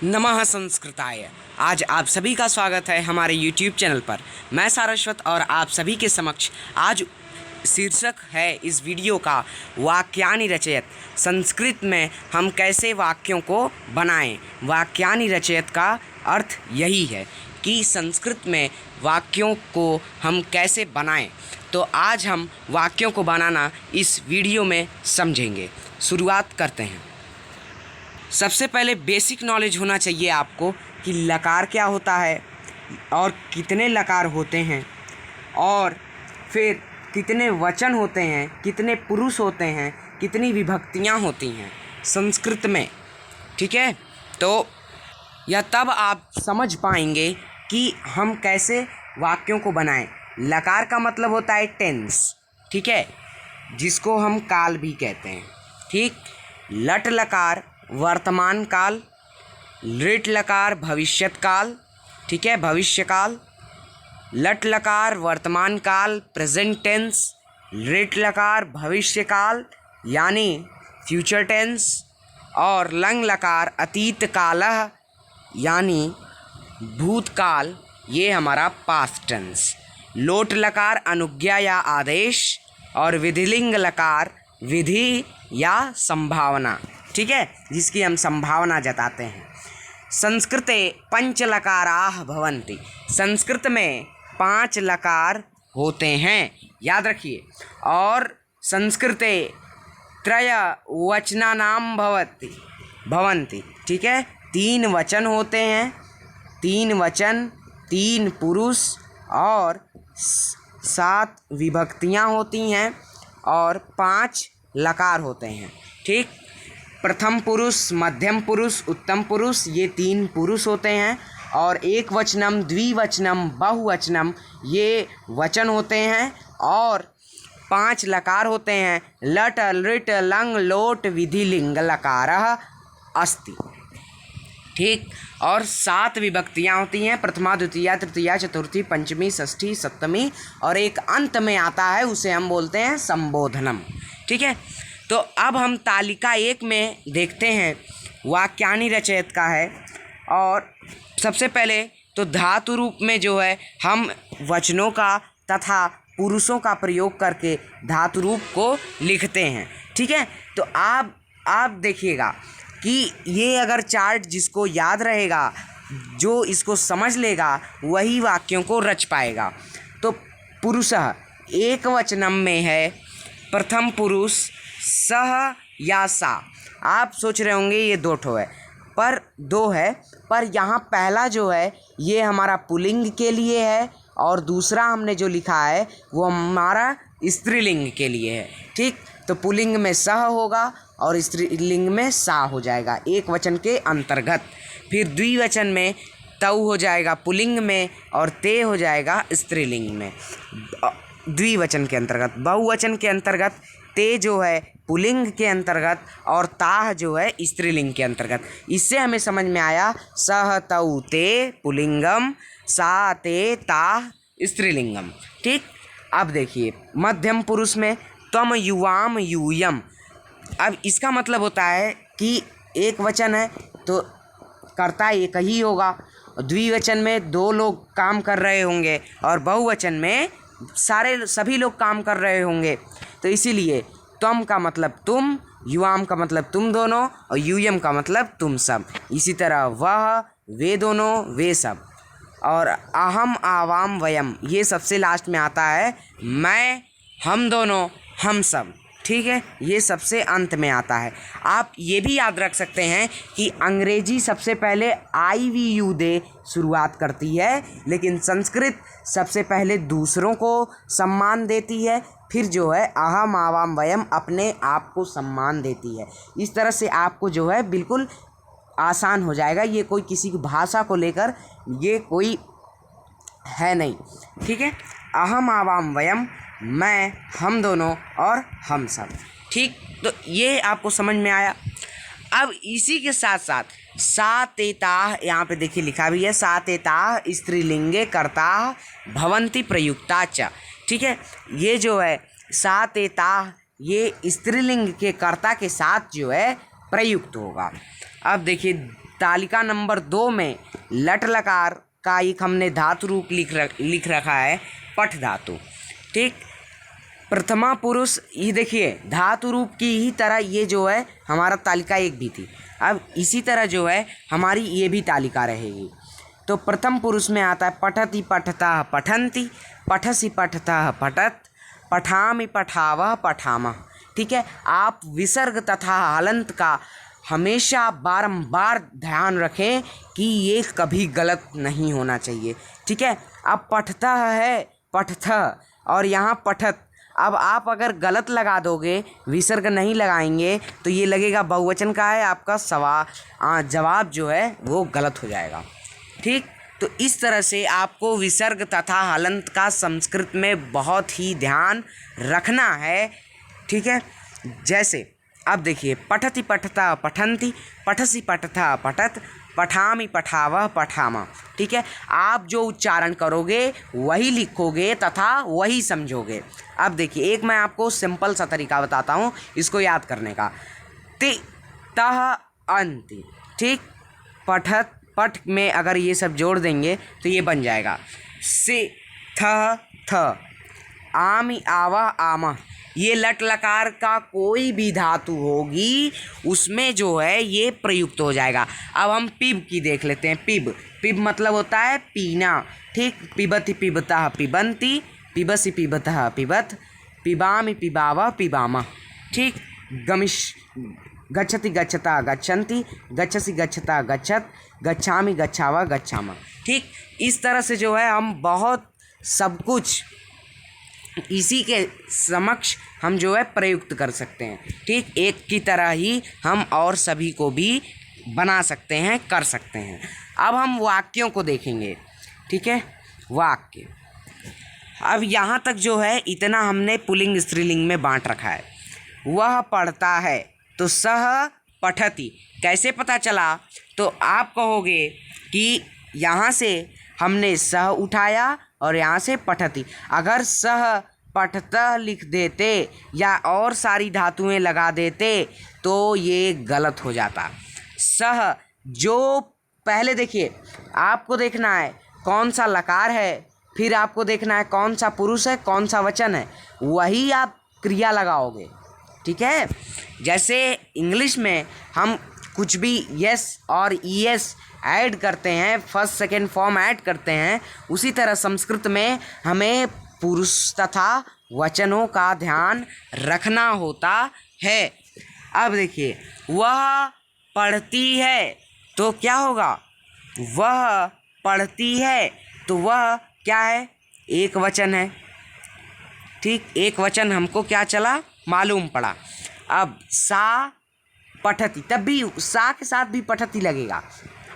नमः संस्कृताय। आज आप सभी का स्वागत है हमारे YouTube चैनल पर। मैं सारस्वत और आप सभी के समक्ष आज शीर्षक है इस वीडियो का वाक्यानि रचयत। संस्कृत में हम कैसे वाक्यों को बनाएं। वाक्यानि रचयत का अर्थ यही है कि संस्कृत में वाक्यों को हम कैसे बनाएं। तो आज हम वाक्यों को बनाना इस वीडियो में समझेंगे। शुरुआत करते हैं। सबसे पहले बेसिक नॉलेज होना चाहिए आपको कि लकार क्या होता है और कितने लकार होते हैं, और फिर कितने वचन होते हैं, कितने पुरुष होते हैं, कितनी विभक्तियाँ होती हैं संस्कृत में। ठीक है, तो यह तब आप समझ पाएंगे कि हम कैसे वाक्यों को बनाएं। लकार का मतलब होता है टेंस, ठीक है, जिसको हम काल भी कहते हैं। ठीक, लट लकार वर्तमान काल, लृट लकार भविष्यत काल, ठीक है, भविष्य काल। लट लकार वर्तमान काल प्रेजेंट टेंस, लृट लकार भविष्य काल यानी फ्यूचर टेंस, और लंग लकार अतीत काल यानी भूतकाल, ये हमारा पास्ट टेंस। लोट लकार अनुज्ञा या आदेश, और विधिलिंग लकार विधि या संभावना, ठीक है, जिसकी हम संभावना जताते हैं। संस्कृते पंच लकाराः भवन्ति। संस्कृत में 5 लकार होते हैं, याद रखिए। और संस्कृते त्रय वचनानां भवन्ति, ठीक है, 3 वचन होते हैं, 3 वचन, 3 पुरुष और 7 विभक्तियाँ होती हैं और 5 लकार होते हैं। ठीक, प्रथम पुरुष, मध्यम पुरुष, उत्तम पुरुष, ये 3 पुरुष होते हैं, और एक वचनम, द्विवचनम, बहुवचनम, ये वचन होते हैं, और 5 लकार होते हैं। लट लृट लंग लोट विधिलिंग लकारः अस्ति। ठीक, और 7 विभक्तियाँ होती हैं, प्रथमा द्वितीया तृतीया चतुर्थी पंचमी षष्ठी सप्तमी, और एक अंत में आता है, उसे हम बोलते हैं संबोधनम। ठीक है, तो अब हम तालिका 1 में देखते हैं, वाक्यानि रचयत का है। और सबसे पहले तो धातु रूप में जो है हम वचनों का तथा पुरुषों का प्रयोग करके धातु रूप को लिखते हैं। ठीक है, तो आप देखिएगा कि ये अगर चार्ट जिसको याद रहेगा, जो इसको समझ लेगा, वही वाक्यों को रच पाएगा। तो पुरुषः एक वचनम में है, प्रथम पुरुष सह या सा। आप सोच रहे होंगे ये 2 ठो है, पर 2 है, पर यहाँ पहला जो है ये हमारा पुल्लिंग के लिए है, और दूसरा हमने जो लिखा है वो हमारा स्त्रीलिंग के लिए है। ठीक, तो पुल्लिंग में सह होगा और स्त्रीलिंग में सा हो जाएगा एक वचन के अंतर्गत। फिर द्विवचन में तऊ हो जाएगा पुल्लिंग में, और ते हो जाएगा स्त्रीलिंग में द्विवचन के अंतर्गत। बहुवचन के अंतर्गत ते जो है पुल्लिंग के अंतर्गत, और ताह जो है स्त्रीलिंग के अंतर्गत। इससे हमें समझ में आया सह तऊ ते पुल्लिंगम, सा ते ताह स्त्रीलिंगम। ठीक, अब देखिए मध्यम पुरुष में त्वम युवाम यूयम। अब इसका मतलब होता है कि एक वचन है तो कर्ता एक ही होगा, द्विवचन में 2 लोग काम कर रहे होंगे, और बहुवचन में सभी लोग काम कर रहे होंगे। तो इसीलिए त्वम का मतलब तुम, युवाम का मतलब तुम दोनों, और यूयम का मतलब तुम सब। इसी तरह वह, वे दोनों, वे सब, और अहम आवाम वयम, ये सबसे लास्ट में आता है। मैं, हम दोनों, हम सब। ठीक है, ये सबसे अंत में आता है। आप ये भी याद रख सकते हैं कि अंग्रेजी सबसे पहले IVU दे शुरुआत करती है, लेकिन संस्कृत सबसे पहले दूसरों को सम्मान देती है, फिर जो है अहम आवाम वयम अपने आप को सम्मान देती है। इस तरह से आपको जो है बिल्कुल आसान हो जाएगा। ये कोई किसी की भाषा को लेकर ये कोई है नहीं। ठीक है, अहम आवाम वयम, मैं, हम दोनों और हम सब। ठीक, तो ये आपको समझ में आया। अब इसी के साथ साथ सा ते ताः, यहाँ पे देखिए लिखा भी है, सा ते ताः स्त्रीलिंगे कर्ताः भवन्ति प्रयुक्ता च। ठीक है, ये जो है सा ते ताः, ये स्त्रीलिंग के कर्ता के साथ जो है प्रयुक्त होगा। अब देखिए तालिका नंबर 2 में लट लकार का एक हमने धातु रूप लिख रखा है पठ धातु। ठीक, प्रथमा पुरुष, ये देखिए धातु रूप की ही तरह ये जो है हमारा तालिका 1 भी थी। अब इसी तरह जो है हमारी ये भी तालिका रहेगी। तो प्रथम पुरुष में आता है पठति पठतः पठन्ति, पठसि पठतः पठत, पठामि पठावः पठामः। ठीक है, आप विसर्ग तथा हलंत का हमेशा बारंबार ध्यान रखें कि ये कभी गलत नहीं होना चाहिए। ठीक है, अब पठतः है पठतः और यहाँ पठत। अब आप अगर गलत लगा दोगे, विसर्ग नहीं लगाएंगे, तो ये लगेगा बहुवचन का है, आपका जवाब जो है वो गलत हो जाएगा। ठीक, तो इस तरह से आपको विसर्ग तथा हलंत का संस्कृत में बहुत ही ध्यान रखना है। ठीक है, जैसे अब देखिए पठति पठता पठन्ति, पठसि पठता पठत, पठामि पठावः पठामः। ठीक है, आप जो उच्चारण करोगे वही लिखोगे तथा वही समझोगे। अब देखिए एक मैं आपको सिंपल सा तरीका बताता हूँ इसको याद करने का। ति तह अंति। ठीक, पठत पठ में अगर ये सब जोड़ देंगे तो ये बन जाएगा से थ थ, आमि आवह आमः। ये लट लकार का कोई भी धातु होगी उसमें जो है ये प्रयुक्त हो जाएगा। अब हम पिब की देख लेते हैं। पिब, पिब मतलब होता है पीना। ठीक, पिबति पिबतः पिबन्ति, पिबसि पिबतः पिबत, पिबामि पिबावः पिबामः। ठीक, गमिश, गच्छति गच्छता गच्छन्ति, गच्छसि गच्छता गच्छत, गच्छामि गच्छावः गच्छामः। ठीक, इस तरह से जो है हम बहुत सब कुछ इसी के समक्ष हम जो है प्रयुक्त कर सकते हैं। ठीक, एक की तरह ही हम और सभी को भी बना सकते हैं, कर सकते हैं। अब हम वाक्यों को देखेंगे। ठीक है, वाक्य। अब यहाँ तक जो है इतना हमने पुल्लिंग स्त्रीलिंग में बांट रखा है। वह पढ़ता है तो सह पठति। कैसे पता चला? तो आप कहोगे कि यहाँ से हमने सह उठाया और यहाँ से पठति। अगर सह पठतः लिख देते या और सारी धातुएं लगा देते तो ये गलत हो जाता। सह जो पहले देखिए, आपको देखना है कौन सा लकार है, फिर आपको देखना है कौन सा पुरुष है, कौन सा वचन है, वही आप क्रिया लगाओगे। ठीक है, जैसे इंग्लिश में हम कुछ भी यस और ईएस ऐड करते हैं, फर्स्ट सेकेंड फॉर्म ऐड करते हैं, उसी तरह संस्कृत में हमें पुरुष तथा वचनों का ध्यान रखना होता है। अब देखिए, वह पढ़ती है तो क्या होगा? वह पढ़ती है तो वह क्या है? एक वचन है। ठीक, एक वचन हमको क्या चला? मालूम पड़ा। अब सा पठती, तब भी सा के साथ भी पठती लगेगा।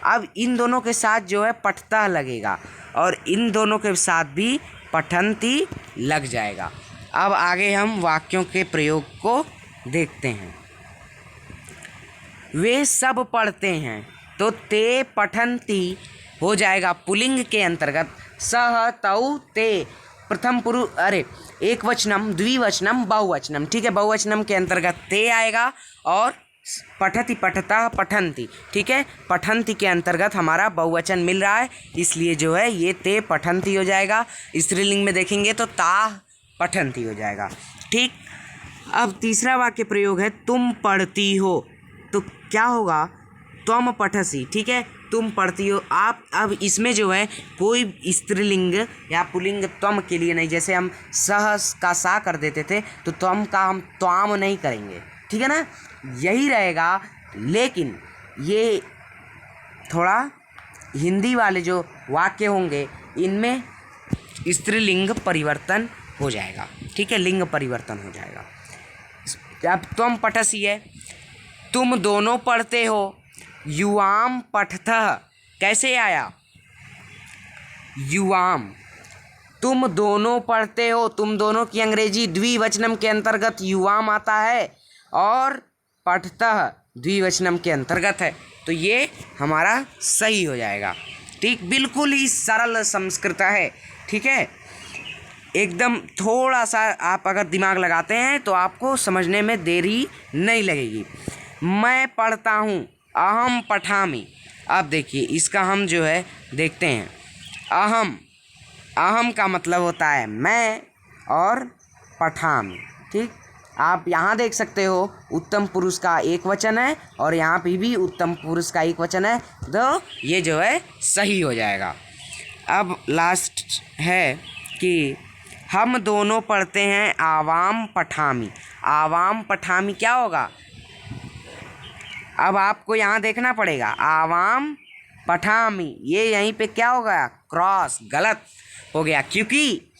अब इन दोनों के साथ जो है पठता लगेगा और इन दोनों के साथ भी पठन्ति लग जाएगा। अब आगे हम वाक्यों के प्रयोग को देखते हैं। वे सब पढ़ते हैं तो ते पठन्ति हो जाएगा पुल्लिंग के अंतर्गत। सह तौ ते, प्रथम पुरुष, एक वचनम, द्विवचनम, बहुवचनम। ठीक है, बहुवचनम के अंतर्गत ते आएगा और पठति पठता पठन्ति। ठीक है, पठन्ति के अंतर्गत हमारा बहुवचन मिल रहा है, इसलिए जो है ये ते पठन्ति हो जाएगा। स्त्रीलिंग में देखेंगे तो ताह पठन्ति हो जाएगा। ठीक, अब तीसरा वाक्य प्रयोग है तुम पढ़ती हो तो क्या होगा? त्वम पठसि। ठीक है, तुम पढ़ती हो। आप अब इसमें जो है कोई स्त्रीलिंग या पुल्लिंग त्वम के लिए नहीं, जैसे हम सह का सा कर देते थे तो त्वम का हम त्वाम नहीं करेंगे। ठीक है ना, यही रहेगा। लेकिन ये थोड़ा हिंदी वाले जो वाक्य होंगे इनमें स्त्रीलिंग परिवर्तन हो जाएगा। ठीक है, लिंग परिवर्तन हो जाएगा। अब तुम पठसी है, तुम दोनों पढ़ते हो। युवाम पठतः कैसे आया? युवाम, तुम दोनों पढ़ते हो, तुम दोनों की अंग्रेजी द्विवचनम के अंतर्गत युवाम आता है और पठतः द्विवचनम के अंतर्गत है, तो ये हमारा सही हो जाएगा। ठीक, बिल्कुल ही सरल संस्कृत है। ठीक है, एकदम थोड़ा सा आप अगर दिमाग लगाते हैं तो आपको समझने में देरी नहीं लगेगी। मैं पढ़ता हूँ, अहम पठामि। अब देखिए इसका हम जो है देखते हैं। अहम, अहम का मतलब होता है मैं और पठामी। ठीक, आप यहाँ देख सकते हो उत्तम पुरुष का एक वचन है और यहाँ पे भी उत्तम पुरुष का एक वचन है, तो ये जो है सही हो जाएगा। अब लास्ट है कि हम दोनों पढ़ते हैं आवाम पठामी। आवाम पठामी क्या होगा? अब आपको यहाँ देखना पड़ेगा, आवाम पठामी, ये यहीं पे क्या हो गया? क्रॉस, गलत हो गया, क्योंकि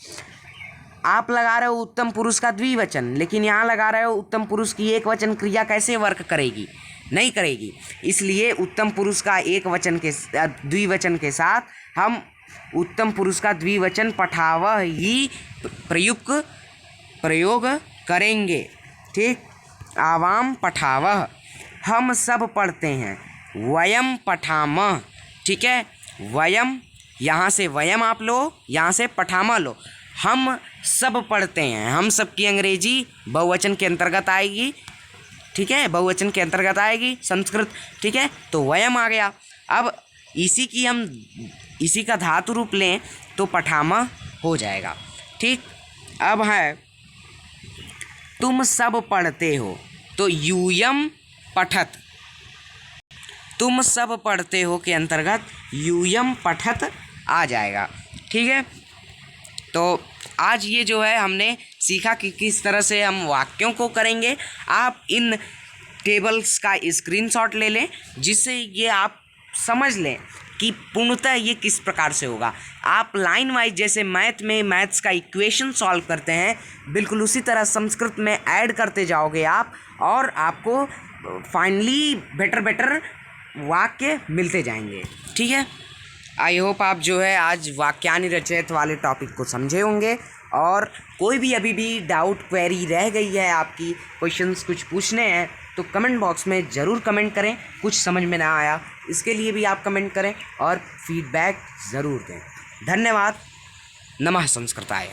आप लगा रहे हो उत्तम पुरुष का द्विवचन, लेकिन यहाँ लगा रहे हो उत्तम पुरुष की एक वचन क्रिया, कैसे वर्क करेगी? नहीं करेगी। इसलिए उत्तम पुरुष का एक वचन के द्विवचन के साथ हम उत्तम पुरुष का द्विवचन पठावह ही प्रयोग करेंगे। ठीक, आवाम पठावह, हम सब पढ़ते हैं, वयम पठामह। ठीक है, वयम, यहाँ से वयम आप लो, यहाँ से पठामह लो। हम सब पढ़ते हैं, हम सब की अंग्रेजी बहुवचन के अंतर्गत आएगी। ठीक है, बहुवचन के अंतर्गत आएगी संस्कृत। ठीक है, तो वयम आ गया। अब इसी का धातु रूप लें तो पठामह हो जाएगा। ठीक, अब है तुम सब पढ़ते हो, तो यूयम पठत, तुम सब पढ़ते हो के अंतर्गत यूयम पठत आ जाएगा। ठीक है, तो आज ये जो है हमने सीखा कि किस तरह से हम वाक्यों को करेंगे। आप इन टेबल्स का स्क्रीनशॉट ले लें, जिससे ये आप समझ लें कि पूर्णतः ये किस प्रकार से होगा। आप लाइन वाइज जैसे मैथ में मैथ्स का इक्वेशन सॉल्व करते हैं, बिल्कुल उसी तरह संस्कृत में ऐड करते जाओगे आप, और आपको फाइनली बेटर वाक्य मिलते जाएंगे। ठीक है, आई होप आप जो है आज वाक्यानि रचयत वाले टॉपिक को समझे होंगे, और कोई भी अभी भी डाउट क्वेरी रह गई है, आपकी क्वेश्चंस कुछ पूछने हैं, तो कमेंट बॉक्स में ज़रूर कमेंट करें। कुछ समझ में ना आया इसके लिए भी आप कमेंट करें और फीडबैक ज़रूर दें। धन्यवाद। नमः संस्कृताय।